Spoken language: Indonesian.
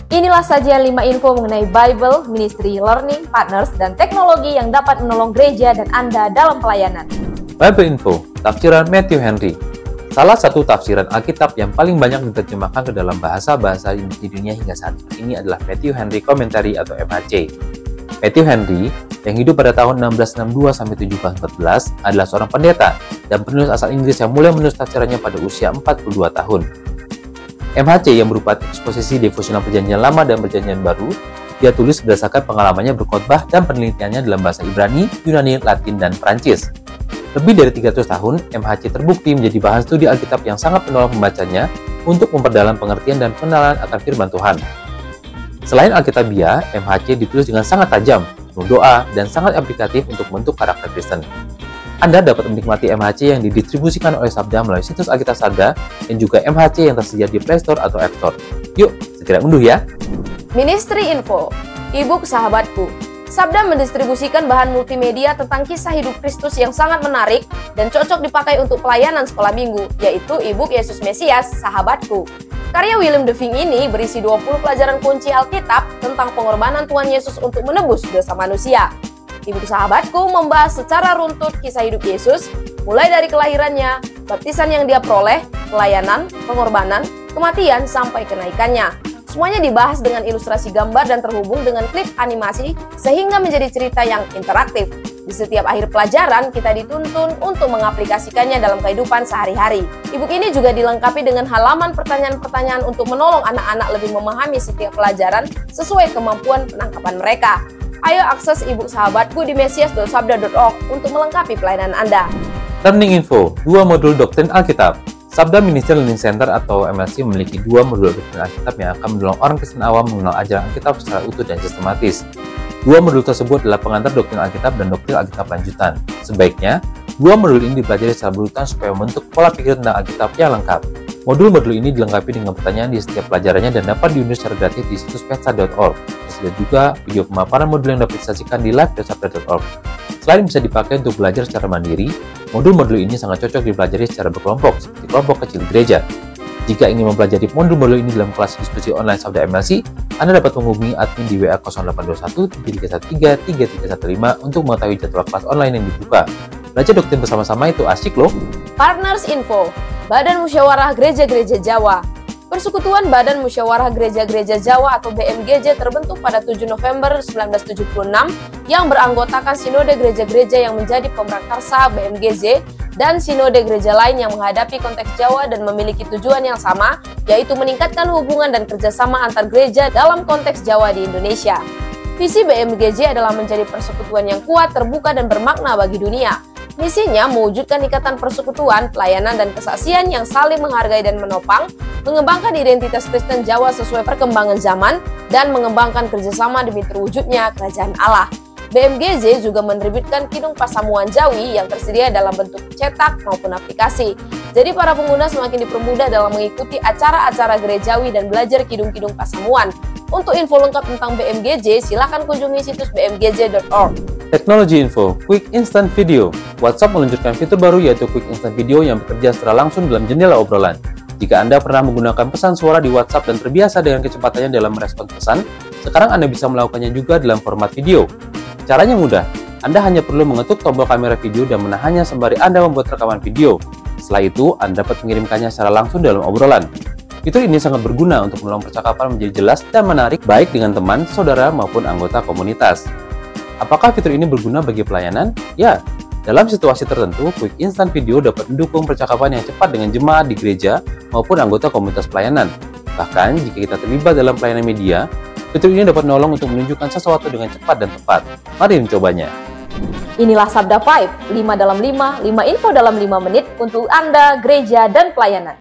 Inilah sajian 5 info mengenai Bible, Ministry, Learning, Partners, dan teknologi yang dapat menolong gereja dan Anda dalam pelayanan. Bible Info, tafsiran Matthew Henry. Salah satu tafsiran Alkitab yang paling banyak diterjemahkan ke dalam bahasa-bahasa di dunia hingga saat ini adalah Matthew Henry Commentary atau MHC. Matthew Henry, yang hidup pada tahun 1662 sampai 1714, adalah seorang pendeta dan penulis asal Inggris yang mulai menulis tafsirannya pada usia 42 tahun. MHC yang berupa eksposisi devosional Perjanjian Lama dan Perjanjian Baru, dia tulis berdasarkan pengalamannya berkhotbah dan penelitiannya dalam bahasa Ibrani, Yunani, Latin, dan Perancis. Lebih dari 300 tahun, MHC terbukti menjadi bahan studi Alkitab yang sangat menolong pembacanya untuk memperdalam pengertian dan pengenalan akan firman Tuhan. Selain Alkitabiah, MHC ditulis dengan sangat tajam, penuh doa, dan sangat aplikatif untuk membentuk karakter Kristen. Anda dapat menikmati MHC yang didistribusikan oleh Sabda melalui situs Alkitab Sabda dan juga MHC yang tersedia di Play Store atau App Store. Yuk, segera unduh ya! Ministry Info, e-book Sahabatku. Sabda mendistribusikan bahan multimedia tentang kisah hidup Kristus yang sangat menarik dan cocok dipakai untuk pelayanan sekolah minggu, yaitu e-book Yesus Mesias, Sahabatku. Karya William Devine ini berisi 20 pelajaran kunci Alkitab tentang pengorbanan Tuhan Yesus untuk menebus dosa manusia. E-book Sahabatku membahas secara runtut kisah hidup Yesus, mulai dari kelahirannya, baptisan yang dia peroleh, pelayanan, pengorbanan, kematian, sampai kenaikannya. Semuanya dibahas dengan ilustrasi gambar dan terhubung dengan klip animasi sehingga menjadi cerita yang interaktif. Di setiap akhir pelajaran, kita dituntun untuk mengaplikasikannya dalam kehidupan sehari-hari. E-book ini juga dilengkapi dengan halaman pertanyaan-pertanyaan untuk menolong anak-anak lebih memahami setiap pelajaran sesuai kemampuan penangkapan mereka. Ayo akses e-book Sahabatku di mesias.sabda.org untuk melengkapi pelayanan Anda. Learning Info, 2 modul doktrin Alkitab. Sabda Ministry Learning Center atau MLC memiliki 2 modul doktrin Alkitab yang akan menolong orang Kristen awam mengenal ajaran Alkitab secara utuh dan sistematis. 2 modul tersebut adalah pengantar doktrin Alkitab dan doktrin Alkitab lanjutan. Sebaiknya, 2 modul ini dipelajari secara berurutan supaya membentuk pola pikir tentang Alkitab yang lengkap. Modul-modul ini dilengkapi dengan pertanyaan di setiap pelajarannya dan dapat diunduh secara gratis di situs petsa.org. Tersedia juga video pemaparan modul yang dapat disajikan di live.sabda.org. Selain bisa dipakai untuk belajar secara mandiri, modul-modul ini sangat cocok dipelajari secara berkelompok, seperti kelompok kecil gereja. Jika ingin mempelajari modul-modul ini dalam kelas diskusi online Sabda MLC, Anda dapat menghubungi admin di WA 0821 313 3315 untuk mengetahui jadwal kelas online yang dibuka. Belajar doktrin bersama-sama itu asyik loh. Partners Info, Badan Musyawarah Gereja-Gereja Jawa. Persekutuan Badan Musyawarah Gereja-Gereja Jawa atau BMGJ terbentuk pada 7 November 1976 yang beranggotakan sinode gereja-gereja yang menjadi pemrakarsa BMGJ dan sinode gereja lain yang menghadapi konteks Jawa dan memiliki tujuan yang sama, yaitu meningkatkan hubungan dan kerjasama antar gereja dalam konteks Jawa di Indonesia. Visi BMGJ adalah menjadi persekutuan yang kuat, terbuka, dan bermakna bagi dunia. Misinya mewujudkan ikatan persekutuan, pelayanan, dan kesaksian yang saling menghargai dan menopang, mengembangkan identitas Kristen Jawa sesuai perkembangan zaman, dan mengembangkan kerjasama demi terwujudnya Kerajaan Allah. BMGJ juga menerbitkan Kidung Pasamuan Jawi yang tersedia dalam bentuk cetak maupun aplikasi. Jadi para pengguna semakin dipermudah dalam mengikuti acara-acara gerejawi dan belajar Kidung-Kidung Pasamuan. Untuk info lengkap tentang BMGJ, silakan kunjungi situs bmgj.org. Teknologi Info, Quick Instant Video. WhatsApp meluncurkan fitur baru yaitu Quick Instant Video yang bekerja secara langsung dalam jendela obrolan. Jika Anda pernah menggunakan pesan suara di WhatsApp dan terbiasa dengan kecepatannya dalam merespons pesan, sekarang Anda bisa melakukannya juga dalam format video. Caranya mudah, Anda hanya perlu mengetuk tombol kamera video dan menahannya sembari Anda membuat rekaman video. Setelah itu, Anda dapat mengirimkannya secara langsung dalam obrolan. Fitur ini sangat berguna untuk menolong percakapan menjadi jelas dan menarik baik dengan teman, saudara, maupun anggota komunitas. Apakah fitur ini berguna bagi pelayanan? Ya, dalam situasi tertentu, Quick Instant Video dapat mendukung percakapan yang cepat dengan jemaat di gereja maupun anggota komunitas pelayanan. Bahkan, jika kita terlibat dalam pelayanan media, fitur ini dapat menolong untuk menunjukkan sesuatu dengan cepat dan tepat. Mari mencobanya. Inilah Sabda 5, 5 dalam 5, 5 info dalam 5 menit untuk Anda, gereja, dan pelayanan.